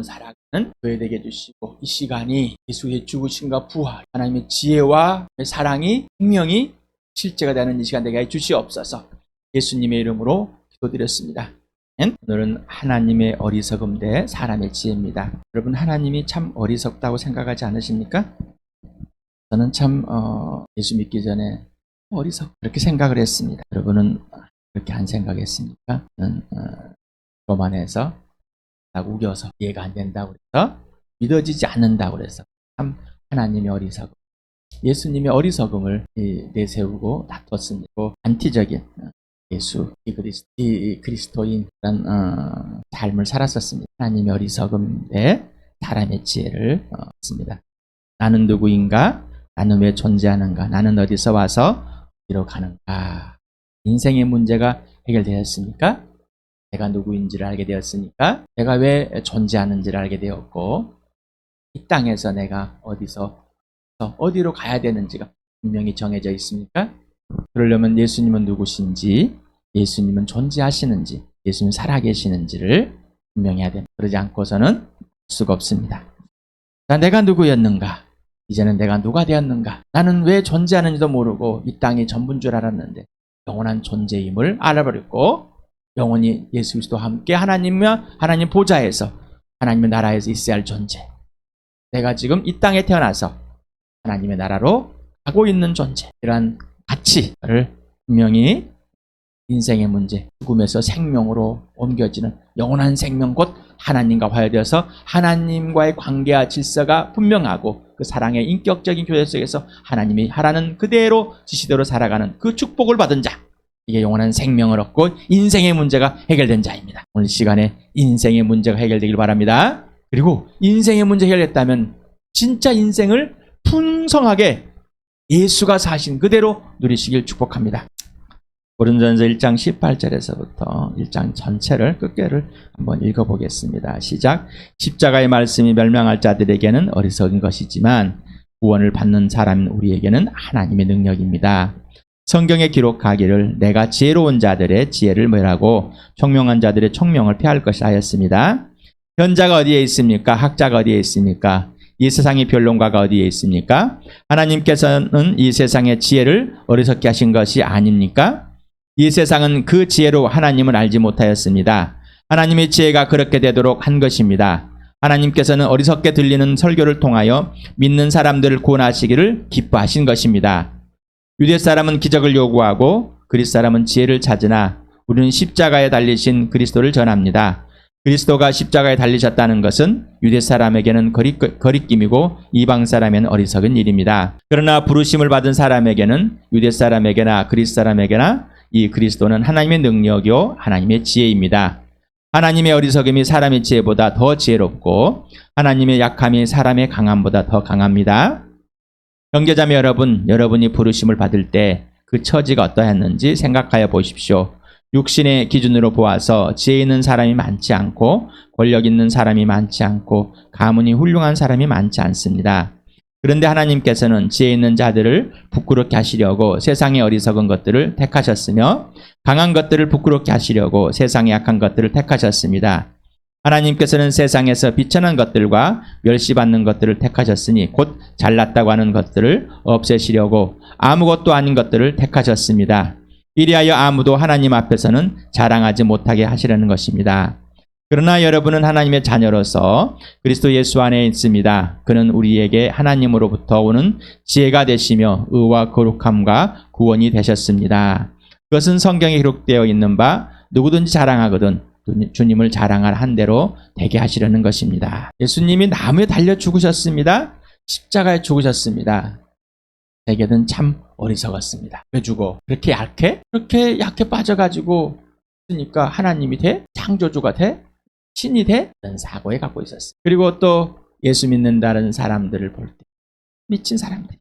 살아가는 교회 되게 해주시고, 이 시간이 예수의 죽으심과 부활, 하나님의 지혜와 사랑이, 생명이 실제가 되는 이 시간 되게 해 주시옵소서. 예수님의 이름으로 기도드렸습니다. 오늘은 하나님의 어리석음 대 사람의 지혜입니다. 여러분, 하나님이 참 어리석다고 생각하지 않으십니까? 저는 참 예수 믿기 전에 그렇게 생각을 했습니다. 여러분은 그렇게 안 생각했습니까? 저는 교만해서 우겨서 이해가 안 된다고 그래서 믿어지지 않는다고 그래서 참 하나님의 어리석음, 예수님의 어리석음을 내세우고 다퉜습니다. 안티적인 예수, 이 그리스도인 그런 삶을 살았었습니다. 하나님의 어리석음 대 사람의 지혜를 했습니다. 나는 누구인가? 나는 왜 존재하는가? 나는 어디서 와서 어디로 가는가? 인생의 문제가 해결되었습니까? 내가 누구인지를 알게 되었으니까, 내가 왜 존재하는지를 알게 되었고, 이 땅에서 내가 어디로 가야 되는지가 분명히 정해져 있습니까? 그러려면 예수님은 누구신지, 예수님은 존재하시는지, 예수님 살아계시는지를 분명해야 됩니다. 그러지 않고서는 할 수가 없습니다. 자, 내가 누구였는가? 이제는 내가 누가 되었는가? 나는 왜 존재하는지도 모르고 이 땅이 전부인 줄 알았는데 영원한 존재임을 알아버렸고, 영원히 예수 그리스도와 함께 하나님과 하나님 보좌에서 하나님의 나라에서 있어야 할 존재, 내가 지금 이 땅에 태어나서 하나님의 나라로 가고 있는 존재, 이러한 가치를 분명히 인생의 문제, 죽음에서 생명으로 옮겨지는 영원한 생명, 곧 하나님과 화해되어서 하나님과의 관계와 질서가 분명하고 그 사랑의 인격적인 교제 속에서 하나님이 하라는 그대로 지시대로 살아가는 그 축복을 받은 자, 이게 영원한 생명을 얻고 인생의 문제가 해결된 자입니다. 오늘 시간에 인생의 문제가 해결되길 바랍니다. 그리고 인생의 문제 해결됐다면 진짜 인생을 풍성하게 예수가 사신 그대로 누리시길 축복합니다. 고린도전서 1장 18절에서부터 1장 전체를 끝결을 한번 읽어보겠습니다. 시작. 십자가의 말씀이 멸망할 자들에게는 어리석은 것이지만 구원을 받는 사람인 우리에게는 하나님의 능력입니다. 성경에 기록하기를 내가 지혜로운 자들의 지혜를 멸하고 총명한 자들의 총명을 폐할 것이라 하였습니다. 현자가 어디에 있습니까? 학자가 어디에 있습니까? 이 세상의 변론가가 어디에 있습니까? 하나님께서는 이 세상의 지혜를 어리석게 하신 것이 아닙니까? 이 세상은 그 지혜로 하나님을 알지 못하였습니다. 하나님의 지혜가 그렇게 되도록 한 것입니다. 하나님께서는 어리석게 들리는 설교를 통하여 믿는 사람들을 구원하시기를 기뻐하신 것입니다. 유대 사람은 기적을 요구하고 그리스 사람은 지혜를 찾으나 우리는 십자가에 달리신 그리스도를 전합니다. 그리스도가 십자가에 달리셨다는 것은 유대 사람에게는 거리낌이고 이방 사람에게는 어리석은 일입니다. 그러나 부르심을 받은 사람에게는 유대 사람에게나 그리스 사람에게나 이 그리스도는 하나님의 능력이요 하나님의 지혜입니다. 하나님의 어리석음이 사람의 지혜보다 더 지혜롭고 하나님의 약함이 사람의 강함보다 더 강합니다. 형제자매 여러분, 여러분이 부르심을 받을 때 그 처지가 어떠했는지 생각하여 보십시오. 육신의 기준으로 보아서 지혜 있는 사람이 많지 않고 권력 있는 사람이 많지 않고 가문이 훌륭한 사람이 많지 않습니다. 그런데 하나님께서는 지혜 있는 자들을 부끄럽게 하시려고 세상의 어리석은 것들을 택하셨으며 강한 것들을 부끄럽게 하시려고 세상의 약한 것들을 택하셨습니다. 하나님께서는 세상에서 비천한 것들과 멸시받는 것들을 택하셨으니 곧 잘났다고 하는 것들을 없애시려고 아무것도 아닌 것들을 택하셨습니다. 이리하여 아무도 하나님 앞에서는 자랑하지 못하게 하시려는 것입니다. 그러나 여러분은 하나님의 자녀로서 그리스도 예수 안에 있습니다. 그는 우리에게 하나님으로부터 오는 지혜가 되시며 의와 거룩함과 구원이 되셨습니다. 그것은 성경에 기록되어 있는 바 누구든지 자랑하거든 주님을 자랑할 한 대로 되게 하시려는 것입니다. 예수님이 나무에 달려 죽으셨습니다. 십자가에 죽으셨습니다. 제게는 참 어리석었습니다. 왜 죽어? 그렇게 약해? 그렇게 약해 빠져가지고 있으니까 하나님이 돼? 창조주가 돼? 신이 돼? 그런 사고에 갖고 있었어요. 그리고 또 예수 믿는다는 사람들을 볼 때 미친 사람들,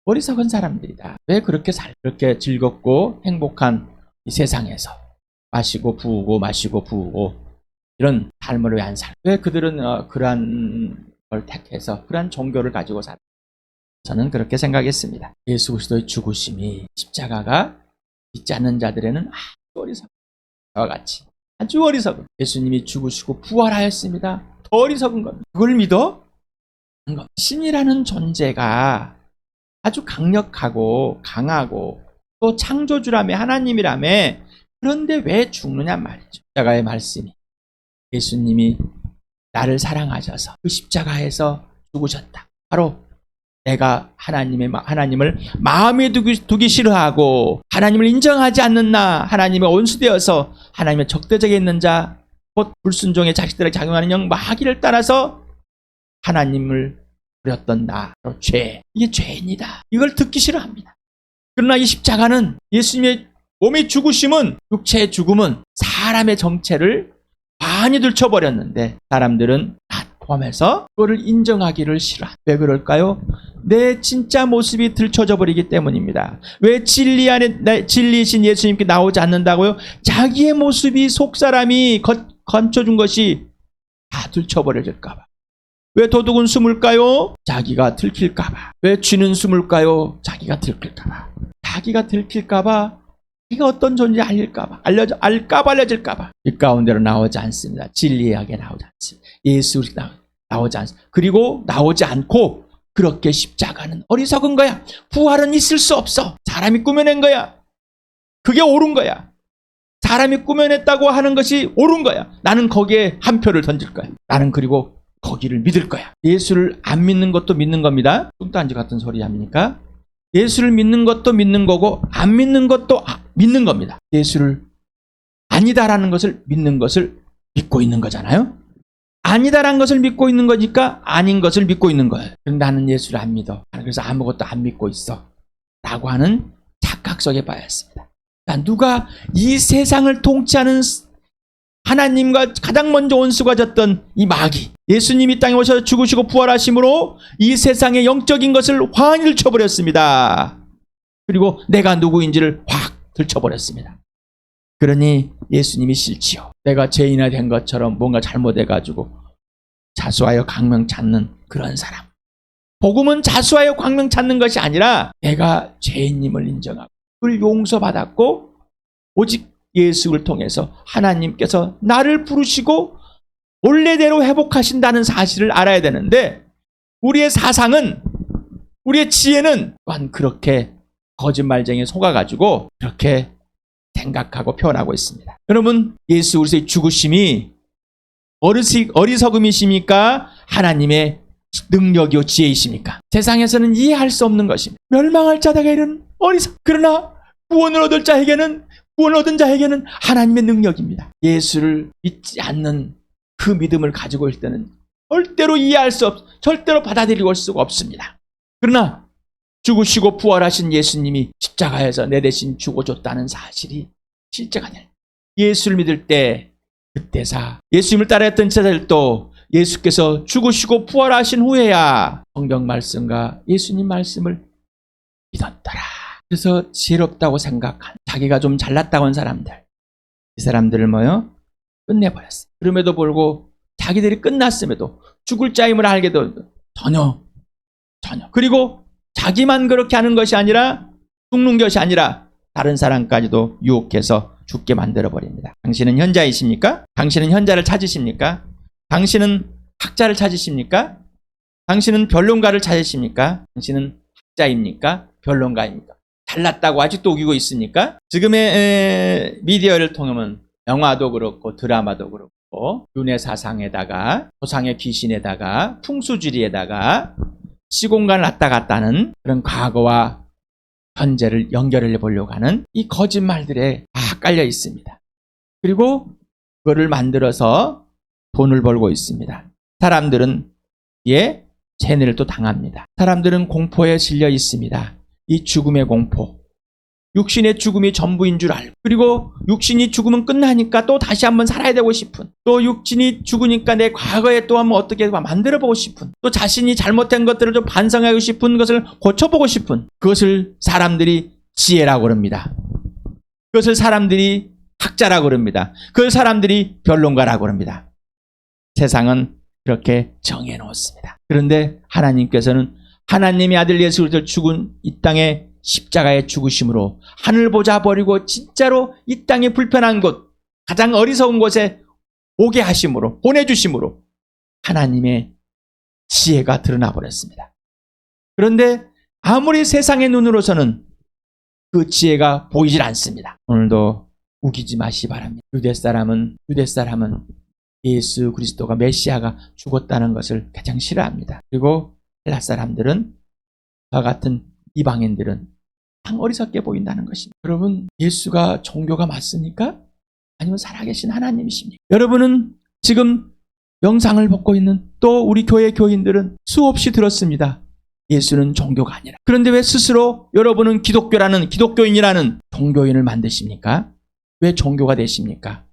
어리석은 사람들이다. 왜 그렇게 그렇게 즐겁고 행복한 이 세상에서 마시고 부우고 마시고 부우고 이런 삶을 왜 안 살아? 왜 그들은 그러한 걸 택해서 그러한 종교를 가지고 살아? 저는 그렇게 생각했습니다. 예수 그리스도의 죽으심이, 십자가가 믿지 않는 자들에는 아주 어리석은, 저와 같이 아주 어리석은, 예수님이 죽으시고 부활하였습니다. 더 어리석은 겁니다. 그걸 믿어? 신이라는 존재가 아주 강력하고 강하고 또 창조주라며 하나님이라며 그런데 왜 죽느냐 말이죠. 십자가의 말씀이 예수님이 나를 사랑하셔서 그 십자가에서 죽으셨다. 바로 내가 하나님을 마음에 두기 싫어하고 하나님을 인정하지 않는 나, 하나님의 온수되어서 하나님의 적대적에 있는 자, 곧 불순종의 자식들에게 작용하는 영 마귀를 따라서 하나님을 버렸던 나, 바로 죄. 이게 죄입니다. 이걸 듣기 싫어합니다. 그러나 이 십자가는 예수님의 몸의 죽으심은, 육체의 죽음은 사람의 정체를 많이 들춰버렸는데 사람들은 포함해서 그거를 인정하기를 싫어한다. 왜 그럴까요? 내 진짜 모습이 들춰져 버리기 때문입니다. 왜 진리이신 예수님께 나오지 않는다고요? 자기의 모습이 속사람이 감춰준 것이 다 들춰버려질까봐. 왜 도둑은 숨을까요? 자기가 들킬까봐. 왜 쥐는 숨을까요? 자기가 들킬까봐. 자기가 들킬까봐. 자기가 어떤 존재 알릴까봐. 알려질까봐. 이 가운데로 나오지 않습니다. 진리하게 나오지 않습니다. 예수를 나오지 않습니다. 그리고 나오지 않고 그렇게 십자가는 어리석은 거야. 부활은 있을 수 없어. 사람이 꾸며낸 거야. 그게 옳은 거야. 사람이 꾸며냈다고 하는 것이 옳은 거야. 나는 거기에 한 표를 던질 거야. 나는 그리고 거기를 믿을 거야. 예수를 안 믿는 것도 믿는 겁니다. 뚱딴지 같은 소리 합니까? 예수를 믿는 것도 믿는 거고 안 믿는 것도 믿는 겁니다. 예수를 아니다라는 것을 믿는 것을 믿고 있는 거잖아요. 아니다라는 것을 믿고 있는 거니까 아닌 것을 믿고 있는 거예요. 나는 예수를 안 믿어. 그래서 아무것도 안 믿고 있어. 라고 하는 착각 속에 빠졌습니다. 그러니까 누가 이 세상을 통치하는 하나님과 가장 먼저 원수가 졌던 이 마귀, 예수님이 땅에 오셔서 죽으시고 부활하심으로 이 세상의 영적인 것을 환히 들춰버렸습니다. 그리고 내가 누구인지를 확 들춰버렸습니다. 그러니 예수님이 싫지요. 내가 죄인이 된 것처럼 뭔가 잘못해가지고 자수하여 광명 찾는 그런 사람. 복음은 자수하여 광명 찾는 것이 아니라 내가 죄인임을 인정하고 그를 용서받았고 오직 예수를 통해서 하나님께서 나를 부르시고 원래대로 회복하신다는 사실을 알아야 되는데 우리의 사상은, 우리의 지혜는 또한 그렇게 거짓말쟁이에 속아가지고 그렇게 생각하고 표현하고 있습니다. 여러분, 예수 그리스도의 죽으심이 어리석음이십니까? 하나님의 능력이요 지혜이십니까? 세상에서는 이해할 수 없는 것입니다. 멸망할 자에게는 그러나 구원을 얻을 자에게는, 구원을 얻은 자에게는 하나님의 능력입니다. 예수를 믿지 않는 그 믿음을 가지고 있을 때는 절대로 이해할 수 절대로 받아들이고 올 수가 없습니다. 그러나 죽으시고 부활하신 예수님이 십자가에서 내 대신 죽어줬다는 사실이 실제가 될 예수를 믿을 때 그때사 예수님을 따라했던 제자들도 예수께서 죽으시고 부활하신 후에야 성경 말씀과 예수님 말씀을 믿었더라. 그래서 지혜롭다고 생각한 자기가 좀 잘났다고 한 사람들, 이 사람들을 끝내버렸어요. 그럼에도 불구하고 자기들이 끝났음에도 죽을 자임을 알게도 전혀 그리고 자기만 그렇게 하는 것이 아니라 죽는 것이 아니라 다른 사람까지도 유혹해서 죽게 만들어버립니다. 당신은 현자이십니까? 당신은 현자를 찾으십니까? 당신은 학자를 찾으십니까? 당신은 변론가를 찾으십니까? 당신은 학자입니까? 변론가입니까? 잘났다고 아직도 우기고 있습니까? 지금의 미디어를 통하면 영화도 그렇고 드라마도 그렇고 윤회 사상에다가 조상의 귀신에다가 풍수지리에다가 시공간을 왔다 갔다 하는 그런 과거와 현재를 연결해 보려고 하는 이 거짓말들에 다 깔려 있습니다. 그리고 그거를 만들어서 돈을 벌고 있습니다. 사람들은 이에 세뇌를 또 당합니다. 사람들은 공포에 질려 있습니다. 이 죽음의 공포, 육신의 죽음이 전부인 줄 알고, 그리고 육신이 죽으면 끝나니까 또 다시 한번 살아야 되고 싶은, 또 육신이 죽으니까 내 과거에 또 한번 어떻게 만들어보고 싶은, 또 자신이 잘못된 것들을 좀 반성하고 싶은 것을 고쳐보고 싶은, 그것을 사람들이 지혜라고 그럽니다. 그것을 사람들이 학자라고 그럽니다. 그걸 사람들이 변론가라고 그럽니다. 세상은 그렇게 정해놓습니다. 그런데 하나님께서는 하나님의 아들 예수 그리스도를 죽은 이 땅에 십자가의 죽으심으로 하늘 보좌 버리고 진짜로 이 땅의 불편한 곳, 가장 어리석은 곳에 오게 하심으로, 보내주심으로 하나님의 지혜가 드러나 버렸습니다. 그런데 아무리 세상의 눈으로서는 그 지혜가 보이질 않습니다. 오늘도 우기지 마시 바랍니다. 유대 사람은 예수 그리스도가 메시아가 죽었다는 것을 가장 싫어합니다. 그리고 헬라 사람들은 저 같은 이방인들은 참 어리석게 보인다는 것입니다. 여러분, 예수가 종교가 맞습니까? 아니면 살아계신 하나님이십니까? 여러분은 지금 영상을 보고 있는 또 우리 교회 교인들은 수없이 들었습니다. 예수는 종교가 아니라. 그런데 왜 스스로 여러분은 기독교인이라는 종교인을 만드십니까? 왜 종교가 되십니까?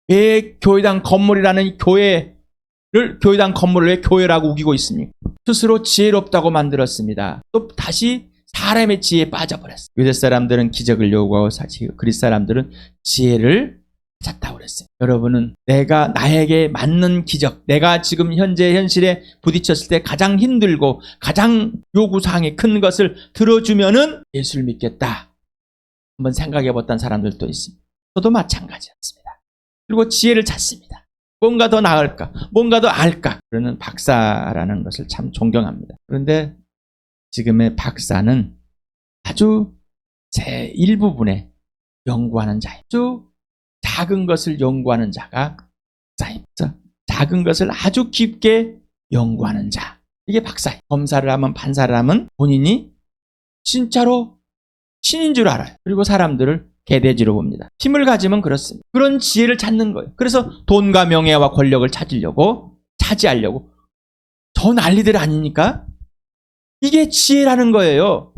왜 교회당 건물이라는 교회당 건물을 왜 교회라고 우기고 있습니까? 스스로 지혜롭다고 만들었습니다. 또 다시 사람의 지혜에 빠져버렸어요. 유대 사람들은 기적을 요구하고 그리스 사람들은 지혜를 찾았다고 그랬어요. 여러분은 나에게 맞는 기적, 내가 지금 현실에 부딪혔을 때 가장 힘들고 가장 요구사항이 큰 것을 들어주면은 예수를 믿겠다. 한번 생각해 봤던 사람들도 있습니다. 저도 마찬가지였습니다. 그리고 지혜를 찾습니다. 뭔가 더 나을까? 뭔가 더 알까? 그러는 박사라는 것을 참 존경합니다. 그런데 지금의 박사는 아주 제 일부분에 연구하는 자예요. 아주 작은 것을 연구하는 자가 박사입니다. 작은 것을 아주 깊게 연구하는 자. 이게 박사예요. 검사를 하면 판사를 하면 본인이 진짜로 신인 줄 알아요. 그리고 사람들을 개돼지로 봅니다. 힘을 가지면 그렇습니다. 그런 지혜를 찾는 거예요. 그래서 돈과 명예와 권력을 차지하려고 저 난리들 아닙니까? 이게 지혜라는 거예요.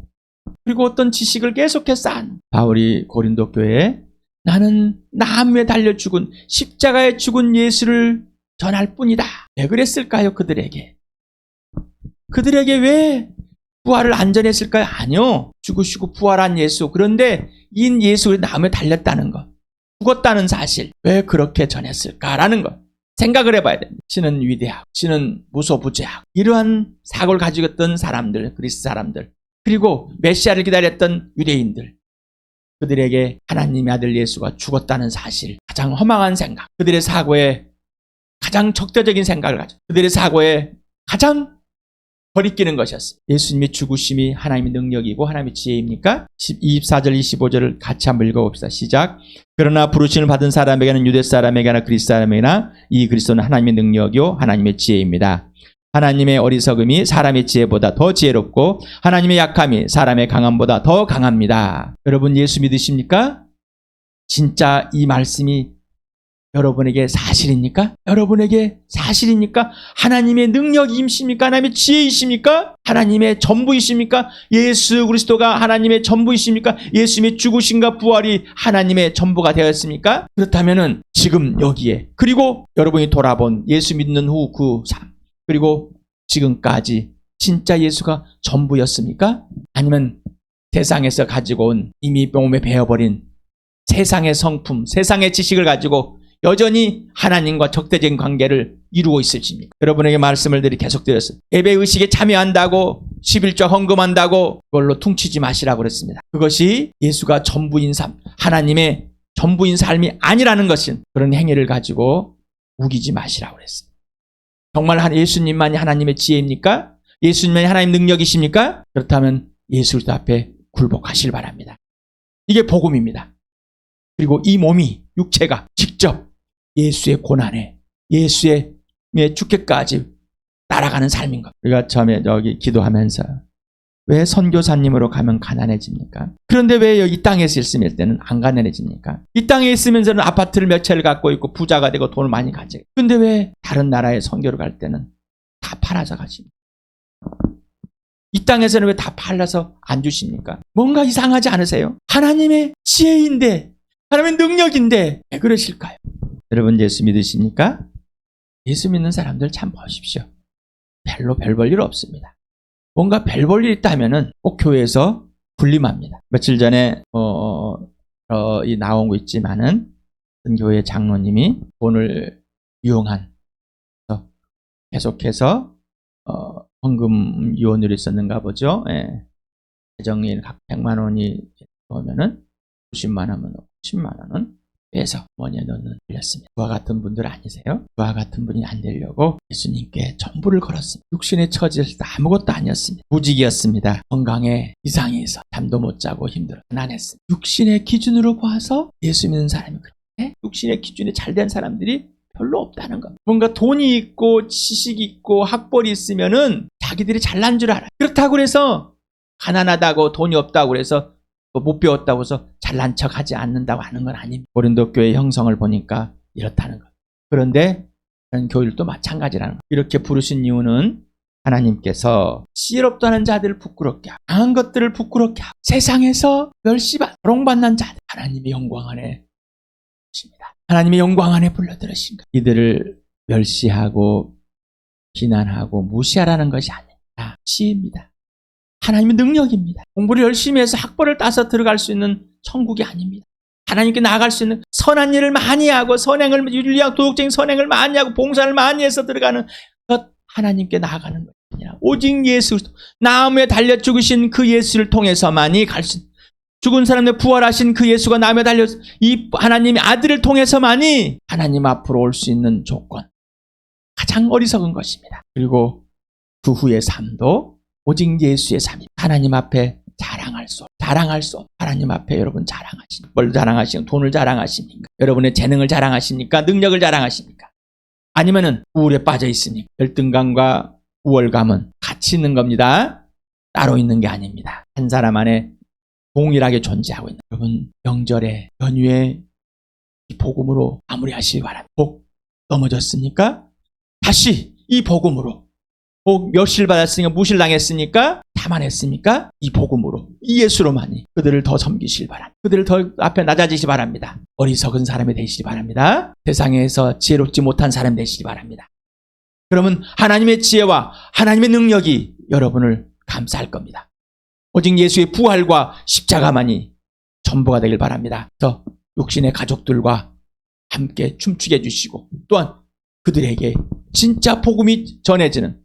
그리고 어떤 지식을 계속해서 쌓은 바울이 고린도 교회에 나는 나무에 달려 죽은 십자가에 죽은 예수를 전할 뿐이다. 왜 그랬을까요? 그들에게 왜 부활을 안 전했을까요? 아니요. 죽으시고 부활한 예수. 그런데 이 예수가 나무에 달렸다는 것, 죽었다는 사실, 왜 그렇게 전했을까라는 것 생각을 해봐야 됩니다. 신은 위대하고 신은 무소부재하고 이러한 사고를 가지고 있던 사람들, 그리스 사람들, 그리고 메시아를 기다렸던 유대인들, 그들에게 하나님의 아들 예수가 죽었다는 사실, 가장 허망한 생각, 그들의 사고에 가장 적대적인 생각을 가지고 그들의 사고에 가장 거리끼는 것이었어요. 예수님의 죽으심이 하나님의 능력이고 하나님의 지혜입니까? 24절 25절을 같이 한번 읽어봅시다. 시작. 그러나 부르심을 받은 사람에게는 유대 사람에게나 그리스 사람에게나 이 그리스도는 하나님의 능력이요 하나님의 지혜입니다. 하나님의 어리석음이 사람의 지혜보다 더 지혜롭고 하나님의 약함이 사람의 강함보다 더 강합니다. 여러분 예수 믿으십니까? 진짜 이 말씀이 여러분에게 사실입니까? 하나님의 능력이 임십니까? 하나님의 지혜이십니까? 하나님의 전부이십니까? 예수 그리스도가 하나님의 전부이십니까? 예수님의 죽으심과 부활이 하나님의 전부가 되었습니까? 그렇다면은 지금 여기에 그리고 여러분이 돌아본 예수 믿는 후 그 삶 그리고 지금까지 진짜 예수가 전부였습니까? 아니면 세상에서 가지고 온 이미 몸에 배어버린 세상의 성품, 세상의 지식을 가지고 여전히 하나님과 적대적인 관계를 이루고 있을지입니까? 여러분에게 말씀을 계속 드렸어요. 예배의식에 참여한다고 11조 헌금한다고 그걸로 퉁치지 마시라고 그랬습니다. 그것이 예수가 전부인 삶, 하나님의 전부인 삶이 아니라는 것은 그런 행위를 가지고 우기지 마시라고 그랬습니다. 정말 예수님만이 하나님의 지혜입니까? 예수님만이 하나님 능력이십니까? 그렇다면 예수 앞에 굴복하시길 바랍니다. 이게 복음입니다. 그리고 이 몸이 육체가 직접 예수의 고난에 예수의 죽기까지 따라가는 삶인 것. 우리가 처음에 여기 기도하면서 왜 선교사님으로 가면 가난해집니까? 그런데 왜 여기 땅에서 있을 때는 안 가난해집니까? 이 땅에 있으면서는 아파트를 몇 채를 갖고 있고 부자가 되고 돈을 많이 가지고 근데 왜 다른 나라에 선교를 갈 때는 다 팔아서 가십니까? 이 땅에서는 왜 다 팔아서 안 주십니까? 뭔가 이상하지 않으세요? 하나님의 지혜인데 하나님의 능력인데 왜 그러실까요? 여러분 예수 믿으십니까? 예수 믿는 사람들 참 보십시오. 별로 별 볼 일 없습니다. 뭔가 별 볼 일 있다면은 꼭 교회에서 군림합니다. 며칠 전에 나온 거 있지만은 교회 장로님이 돈을 이용한 계속해서 헌금 유언으로 있었는가 보죠. 예. 재정인 각 100만 원이 오면은 90만 원은 10만 원은 빼서 어머니의 넣는 걸렸습니다. 그와 같은 분들 아니세요? 그와 같은 분이 안 되려고 예수님께 전부를 걸었습니다. 육신의 처지에서 아무것도 아니었습니다. 무직이었습니다. 건강에 이상이 있어 잠도 못 자고 힘들어 가난했습니다. 육신의 기준으로 봐서 예수 믿는 사람이 그렇게 육신의 기준에 잘된 사람들이 별로 없다는 것. 뭔가 돈이 있고 지식이 있고 학벌이 있으면은 자기들이 잘난 줄 알아요. 그렇다고 해서 가난하다고 돈이 없다고 해서 못 배웠다고 해서 잘난 척하지 않는다고 하는 건 아닙니다. 고린도 교회 형성을 보니까 이렇다는 것. 그런데 다른 교회도 마찬가지라는 것. 이렇게 부르신 이유는 하나님께서 지혜롭다 하는 자들을 부끄럽게 하고 강한 것들을 부끄럽게 하고 세상에서 멸시받 조롱받는 자들 하나님의 영광 안에 부르십니다. 하나님의 영광 안에 불러들으신 것. 이들을 멸시하고 비난하고 무시하라는 것이 아닙니다. 지혜입니다. 하나님의 능력입니다. 공부를 열심히 해서 학벌을 따서 들어갈 수 있는 천국이 아닙니다. 하나님께 나아갈 수 있는 선한 일을 많이 하고 선행을 윤리하고 도덕적인 선행을 많이 하고 봉사를 많이 해서 들어가는 것 하나님께 나아가는 것이냐. 오직 예수 나무에 달려 죽으신 그 예수를 통해서만이 갈 수 죽은 사람들 부활하신 그 예수가 나무에 달려 이 하나님의 아들을 통해서만이 하나님 앞으로 올 수 있는 조건 가장 어리석은 것입니다. 그리고 그 후의 삶도 오직 예수의 삶입니다. 하나님 앞에 자랑할 수 하나님 앞에 여러분 자랑하십니까? 뭘 자랑하십니까? 돈을 자랑하십니까? 여러분의 재능을 자랑하십니까? 능력을 자랑하십니까? 아니면은 우울에 빠져 있습니까? 열등감과 우월감은 같이 있는 겁니다. 따로 있는 게 아닙니다. 한 사람 안에 동일하게 존재하고 있는 여러분 명절에 연휴에 이 복음으로 마무리하시기 바랍니다. 복 넘어졌습니까? 다시 이 복음으로 복 멸시를 받았으니까 무실당했으니까 자만했습니까? 이 복음으로 이 예수로만이 그들을 더 섬기시기 바랍니다. 그들을 더 앞에 낮아지시기 바랍니다. 어리석은 사람이 되시기 바랍니다. 세상에서 지혜롭지 못한 사람 되시기 바랍니다. 그러면 하나님의 지혜와 하나님의 능력이 여러분을 감싸할 겁니다. 오직 예수의 부활과 십자가만이 전부가 되길 바랍니다. 그래서 육신의 가족들과 함께 춤추게 해주시고 또한 그들에게 진짜 복음이 전해지는